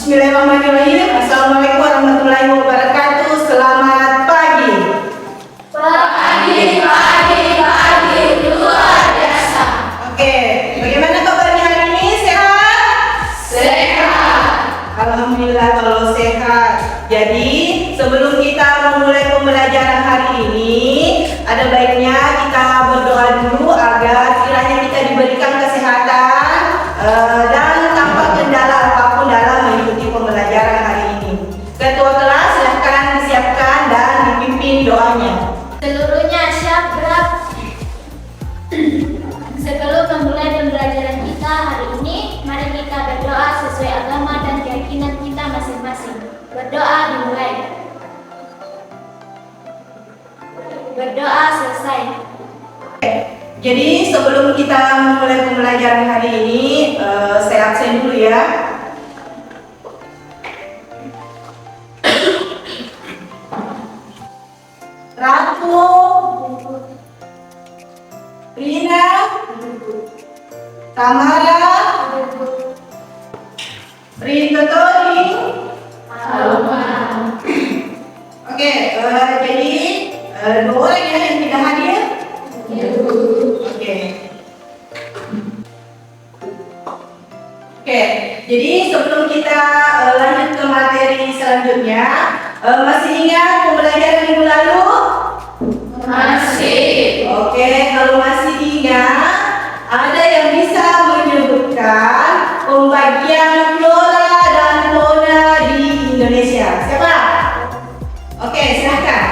Bismillahirrahmanirrahim. Assalamualaikum warahmatullahi wabarakatuh. Selamat pagi. Pagi luar biasa. Oke, bagaimana kabarnya hari ini? Sehat? Sehat. Alhamdulillah kalau sehat. Jadi sebelum kita memulai pembelajaran hari ini, ada baiknya kita berdoa dulu agar kiranya kita diberikan kesehatan dan tanpa kendala apapun dalam mengikuti pembelajaran hari ini. Ketua kelas silahkan disiapkan dan dipimpin doanya. Seluruhnya siap gerak. Sebelum memulai pembelajaran kita hari ini, mari kita berdoa sesuai agama dan keyakinan kita masing-masing. Berdoa dimulai. Berdoa selesai. Jadi sebelum kita memulai pembelajaran hari ini, saya absen dulu ya. Ratu, Rina, Tamara, Ritotori. Oke, jadi dua orang ya yang tidak hadir. Oke, jadi sebelum kita lanjut ke materi selanjutnya, masih ingat pembelajaran minggu lalu? Masih. Oke, kalau masih ingat, ada yang bisa menyebutkan pembagian flora dan fauna di Indonesia. Siapa? Oke, silakan.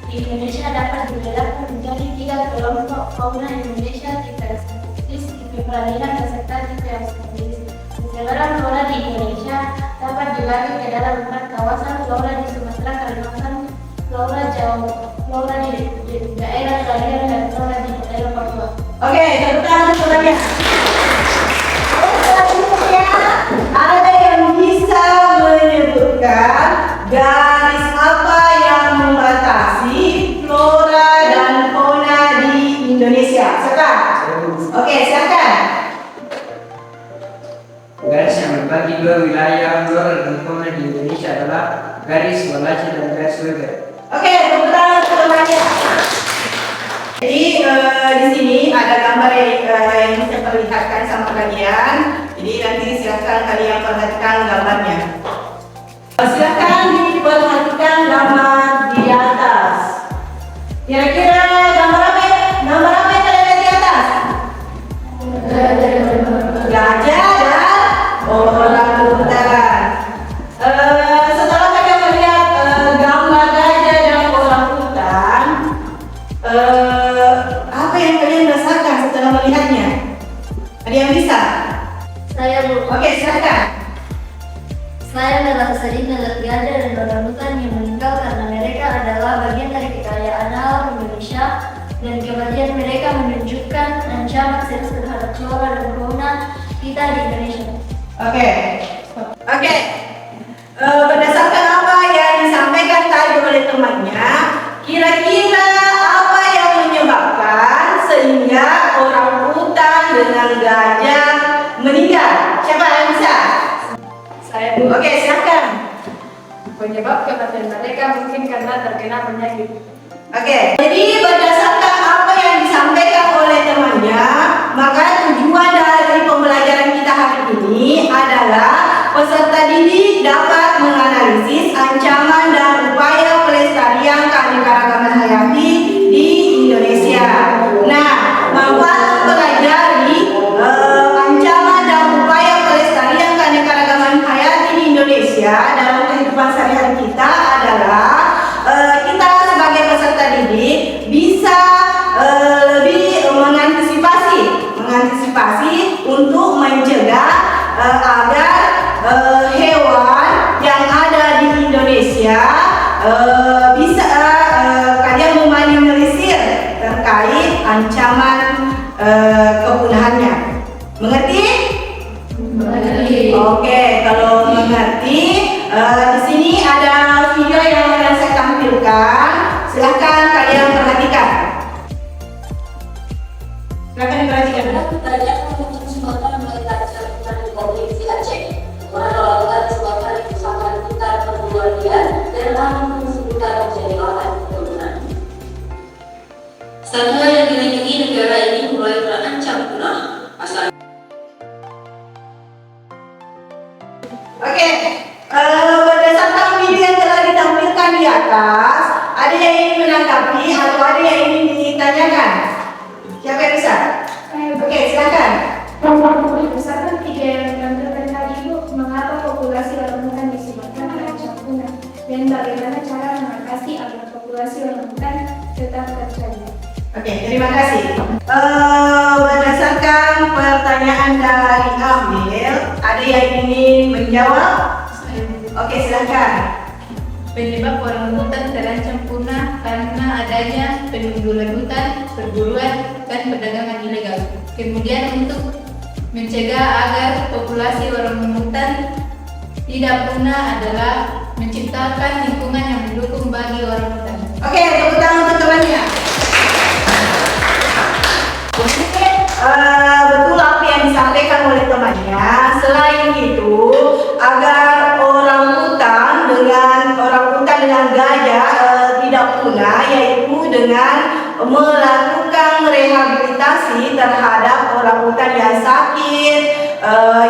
Di Indonesia dapat dibedakan menjadi 3 kelompok fauna Indonesia, tipe spesies, tipe peralihan, beserta tipe yang spesies. Penyebaran flora di Indonesia dapat dibagi ke dalam 4 kawasan: flora di Sumatera, Kalimantan, flora Jawa, flora di daerah kalian, dan flora di daerah Papua. Oke, tepuk tangan semuanya. Selanjutnya, ada yang bisa menyebutkan garis apa yang membatasi flora dan fauna di Indonesia? Siapa? Oke, silakan. Garis yang membagi dua wilayah flora dan fauna di Indonesia adalah garis Wallace dan garis Weber. Oke, tepuk tangan semuanya. Jadi di sini ada gambar yang saya perlihatkan sama kalian. Jadi nanti silakan kalian perhatikan gambarnya. Silakan diperhatikan gambar di atas. Kira-kira gambar apa yang kalian lihat di atas? gajah dan orangutan. Setelah kalian melihat gambar gajah dan orangutan, apa yang kalian rasakan setelah melihatnya? Ada yang bisa? Saya Bu. Oke, silakan. Saya merasa sedih melihat gajah dan orangutan yang meninggal karena mereka adalah bagian dari kekayaan alam Indonesia dan kematian mereka menunjukkan ancaman serius terhadap flora dan fauna kita di Indonesia. Oke. Berdasarkan apa yang disampaikan tadi oleh temannya, kira-kira apa yang menyebabkan sehingga orangutan dengan gajah meninggal? Siapa yang bisa? Saya Bu. Oke, silakan. Penyebab kematian mereka mungkin karena terkena penyakit. Oke, jadi berdasarkan apa yang disampaikan oleh temannya, maka tujuan dari pembelajaran kita hari ini adalah peserta didik dapat menganalisis ancaman dan upaya pelestarian keanekaragaman hayati di Indonesia. Nah, manfaat mempelajari ancaman dan upaya pelestarian keanekaragaman hayati di Indonesia dalam kehidupan sehari-hari kita adalah kita sebagai peserta didik bisa lebih mengantisipasi untuk mencegah agar hewan yang ada di Indonesia bisa kalian meminimalisir terkait ancaman kepunahannya. Mengerti? Mengerti. Oke, kalau mengerti, di sini ada video yang akan saya tampilkan. Silahkan kalian perhatikan. Silahkan diperhatikan. Banyak kesempatan melihat cerita di Provinsi Aceh. Orang-orang disebabkan kerusakan hutan perburuan liar dan lahan hutan menjadi lahan perkebunan. Satwa yang dilindungi negara ini mulai terancam punah. Pasalnya Oke, berdasarkan video yang telah ditampilkan di atas, ada yang ingin menanggapi atau ada yang ingin ditanyakan? Siapa yang bisa? Oke, silakan. Berdasarkan video yang ditampilkan tadi Bu, mengapa populasi orangutan di Sumatera terancam punah dan bagaimana cara mengatasi agar populasi orangutan tetap terjaga? Oke, terima kasih. Berdasarkan pertanyaan dari Amil, ada yang ingin menjawab? Oke, silakan. Penyebab orangutan terancam punah karena adanya penunggulan hutan, perburuan, dan perdagangan ilegal. Kemudian untuk mencegah agar populasi orangutan tidak punah adalah menciptakan lingkungan yang mendukung bagi orangutan. Oke, tepuk tangan untuk temannya. Betul apa yang disampaikan oleh temannya. Selain itu, agar orangutan dengan gajah tidak punah, yaitu dengan melakukan rehabilitasi terhadap orangutan yang sakit,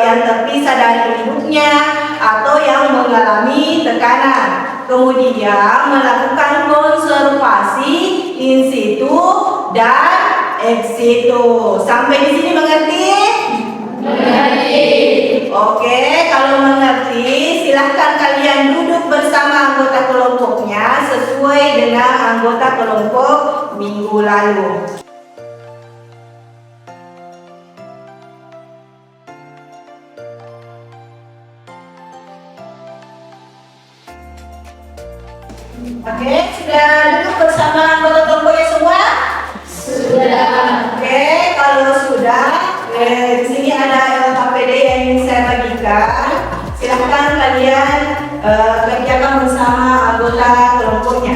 yang terpisah dari induknya, atau yang mengalami tekanan. Kemudian melakukan konservasi in situ dan ex situ. Sampai di sini mengerti? Mengerti. Oke, kalau mengerti, silahkan kalian duduk bersama anggota kelompoknya sesuai dengan anggota kelompok minggu lalu. Oke, sudah duduk bersama anggota kelompoknya semua? Sudah. Oke, kalau sudah, di sini ada LKPD yang ingin saya bagikan. Silahkan kalian kerjakan bersama anggota kelompoknya.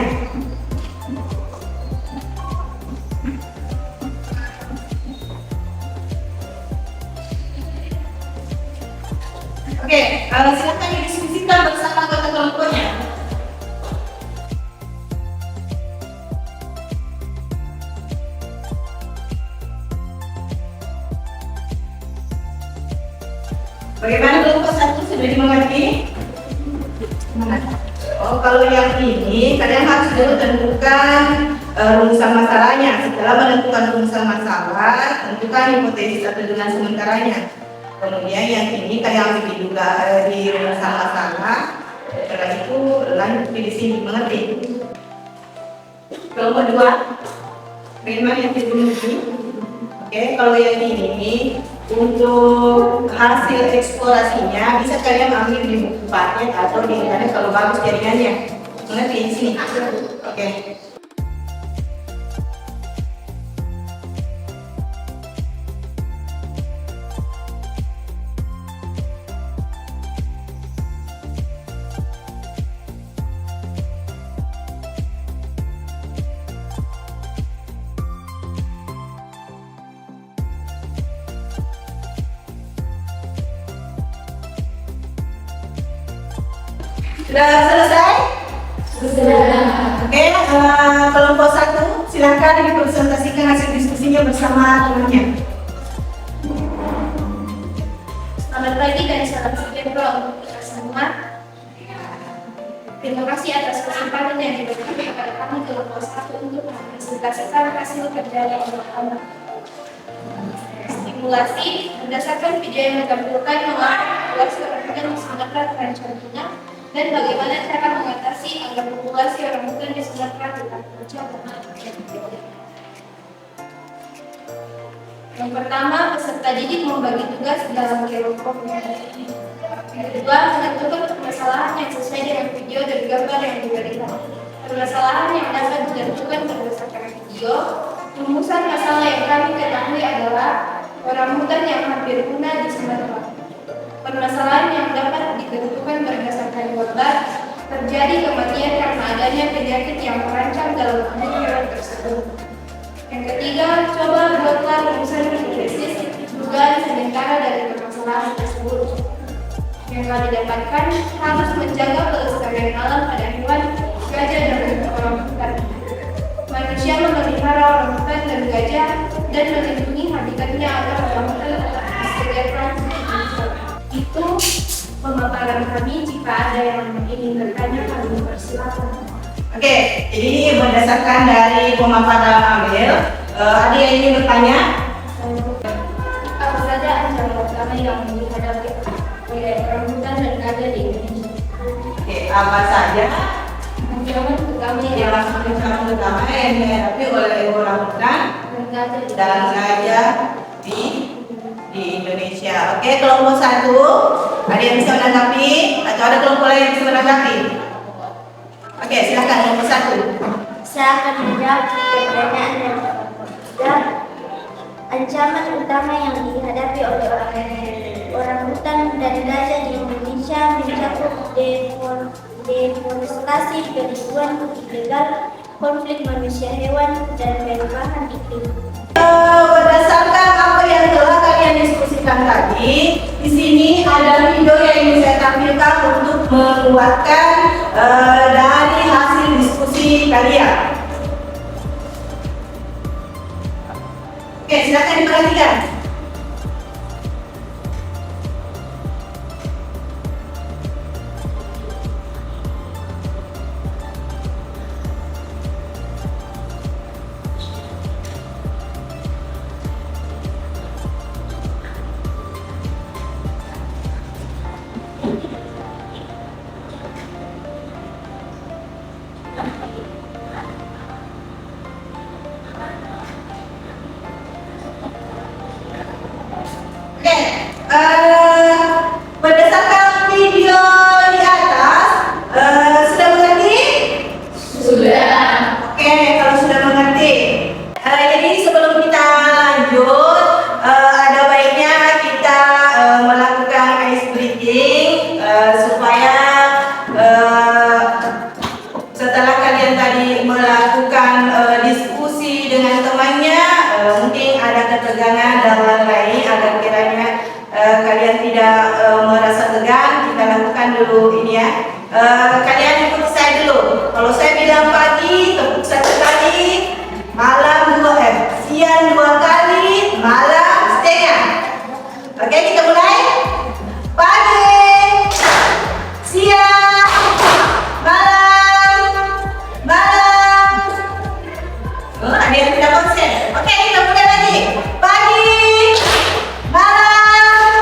Oke, silahkan didiskusikan bersama anggota kelompoknya. Bagaimana kelompok satu sudah dimengerti? Oh, kalau yang ini kalian harus dulu tentukan rumusan masalahnya. Setelah menentukan rumusan masalah, tentukan hipotesis atau dengan sementaranya. Kemudian yang ini kalian bikin juga di rumah sama-sama. Setelah itu lanjut di sini, mengerti? Kelompok 2, bagaimana yang sebelum ini? Oke, kalau yang ini untuk hasil eksplorasinya bisa kalian ambil di buku paket atau di internet kalau bagus jaringannya. Mengerti di sini? Oke. Sudah selesai? Oke, kelompok 1 silakan dipresentasikan hasil diskusinya bersama temannya. Selamat pagi dan salam sejahtera untuk kita semua. Terima kasih atas kesempatan yang diberikan kepada kami kelompok 1 untuk mempresentasikan hasil kerja yang pertama. Stimulasi berdasarkan video yang ditampilkan mengenai populasi orang hutan di Sumatera terancam punah dan bagaimana cara mengatasi agar populasi orang hutan di Sumatera tetap terjaga. Yang pertama, peserta didik membagi tugas dalam kelompok. Yang kedua, menentukan permasalahan yang sesuai dengan video dan gambar yang diberikan. Permasalahan yang dapat ditentukan berdasarkan video. Rumusan masalah yang kami ketahui adalah orang hutan yang hampir punah di Sumatera. Permasalahan yang dapat ditentukan berdasarkan gambar. Terjadi kematian karena adanya penyakit yang terancam dalam tubuh hewan tersebut. Yang ketiga, coba buatlah rumusan hipotesis dugaan sementara dari permasalahan tersebut. Yang kami dapatkan harus menjaga kelestarian alam pada hewan, gajah dan orang hutan. Manusia memelihara orang hutan dan gajah dan melindungi habitatnya agar orang hutan tetap sejahtera. Itu pemaparan kami. Jika ada yang ingin bertanya, kami persilakan. Oke, jadi berdasarkan dari pemaparan Amel, ada yang ingin bertanya? Apa saja ancaman utama yang dihadapi oleh orang hutan dan gajah di Indonesia? Oke, apa saja Ancaman utama yang dihadapi oleh orang hutan dan gajah di Indonesia? Oke, kelompok 1, ada yang bisa menanggapi atau ada kelompok lain yang bisa menanggapi? Oke, silakan kelompok 1. Saya akan menjawab pertanyaan yang pertama. Ancaman utama yang dihadapi oleh orang hutan dan gajah di Indonesia mencakup deforestasi, penipuan ilegal, konflik manusia hewan, dan perubahan iklim. Berdasarkan apa yang telah kalian diskusikan tadi, di sini ada video yang ingin saya tampilkan untuk menguatkan dari hasil diskusi kalian. Oke, silakan diperhatikan. Berdasarkan video di atas, sudah mengerti? Sudah. Oke, kalau sudah mengerti. Jadi sebelum kita lanjut, ada baiknya kita melakukan ice breaking supaya setelah kalian tadi melakukan diskusi dengan temannya, mungkin ada ketegangan dan lain-lain agar kiranya kalian tidak merasa tegang. Kita lakukan dulu ini ya. Kalian ikuti saya dulu. Kalau saya bilang pagi, tepuk 1 kali, malam 2, siang 2 kali, malam setengah. Oke, kita mulai. Pagi, siang, malam. Ada yang tidak konsen. Oke, kita mulai lagi. Pagi, malam,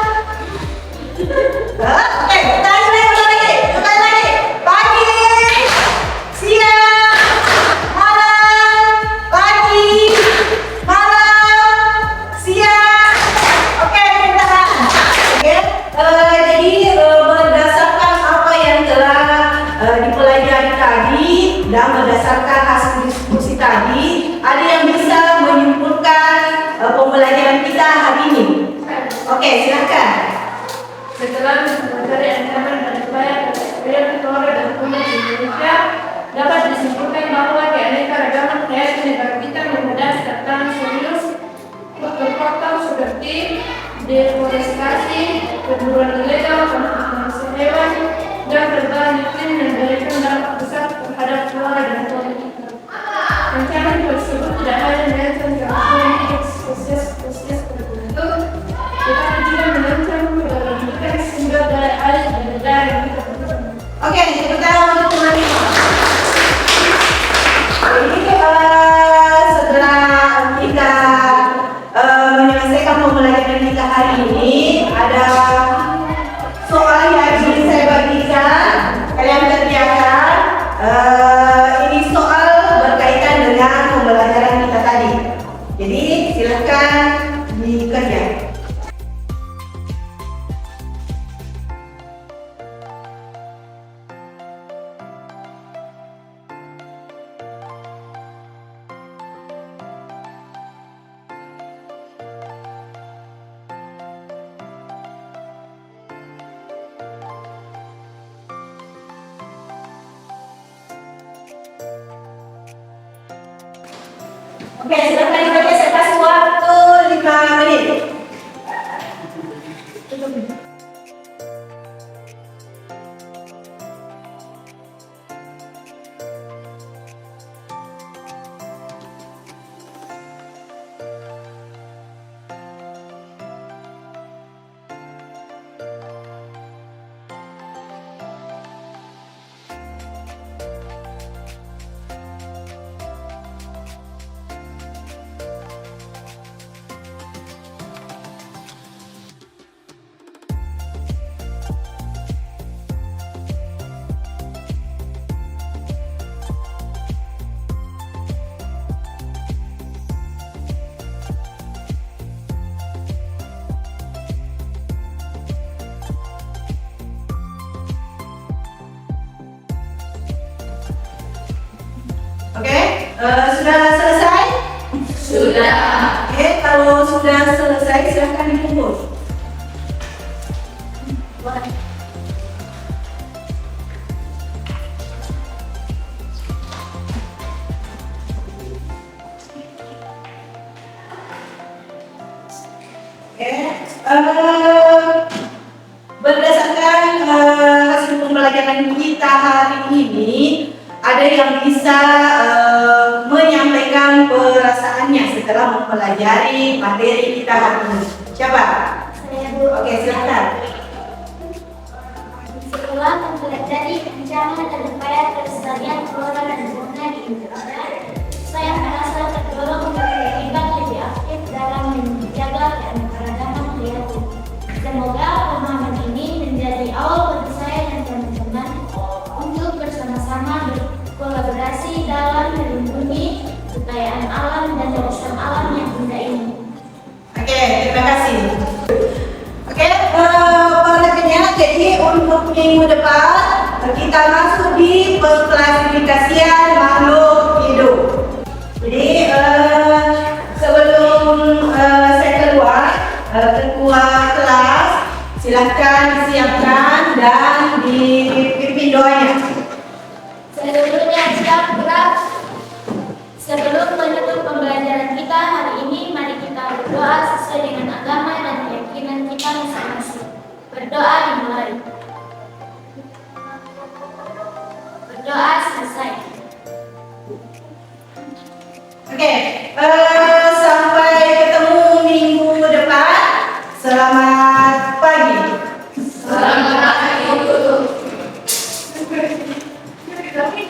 silakan. Setelah mempelajari ancaman dan upaya kesejahteraan flora dan fauna di Indonesia, dapat disimpulkan bahwa keanekaragaman hayati negara kita menghadapi tantangan serius faktor-faktor seperti deforestasi, perburuan ilegal, konservasi hewan, dan perubahan iklim memberikan dampak besar terhadap flora dan fauna kita. Ancaman tersebut tidak hanya mengancam keanekaragaman spesies tertentu, tetapi juga mengancam keberlanjutan sumber daya air dan daya yang kita butuhkan. Oke, tepuk tangan untuk teman Rima. Jadi setelah kita menyelesaikan pembelajaran kita hari ini, ada soal yang ingin saya bagikan. Kalian kerjakan. Ini soal berkaitan dengan pembelajaran kita tadi. Jadi silakan dikerjakan. Oke, silakan dibaca, saya kasih waktu 5 menit. Oke, sudah selesai? Sudah. Oke, kalau sudah selesai silahkan dikumpul. Oke, berdasarkan hasil pembelajaran kita hari ini, ada yang bisa menyampaikan perasaannya setelah mempelajari materi kita hari ini. Siapa? Saya, Bu. Oke, silakan. Setelah mempelajari ancaman dan upaya kelestarian flora dan fauna di Indonesia, saya merasa terdorong untuk terlibat lebih aktif dalam menjaga keanekaragaman hayati. Semoga pemahaman ini menjadi awal bagi saya dan teman-teman untuk bersama-sama berkolaborasi dalam melindungi kekayaan alam dan warisan alam yang indah ini. Oke, terima kasih. Oke, pengertiannya jadi untuk minggu depan kita masuk di pengklasifikasian makhluk hidup. Jadi sebelum saya keluar, ketua kelas silahkan disiapkan dan dipimpin doanya. Seluruhnya siap gerak. Sebelum menutup pembelajaran kita hari ini, mari kita berdoa sesuai dengan agama dan keyakinan kita masing-masing. Berdoa dimulai. Berdoa selesai. Oke, sampai ketemu minggu depan. Selamat pagi. Selamat pagi, Bu. Tapi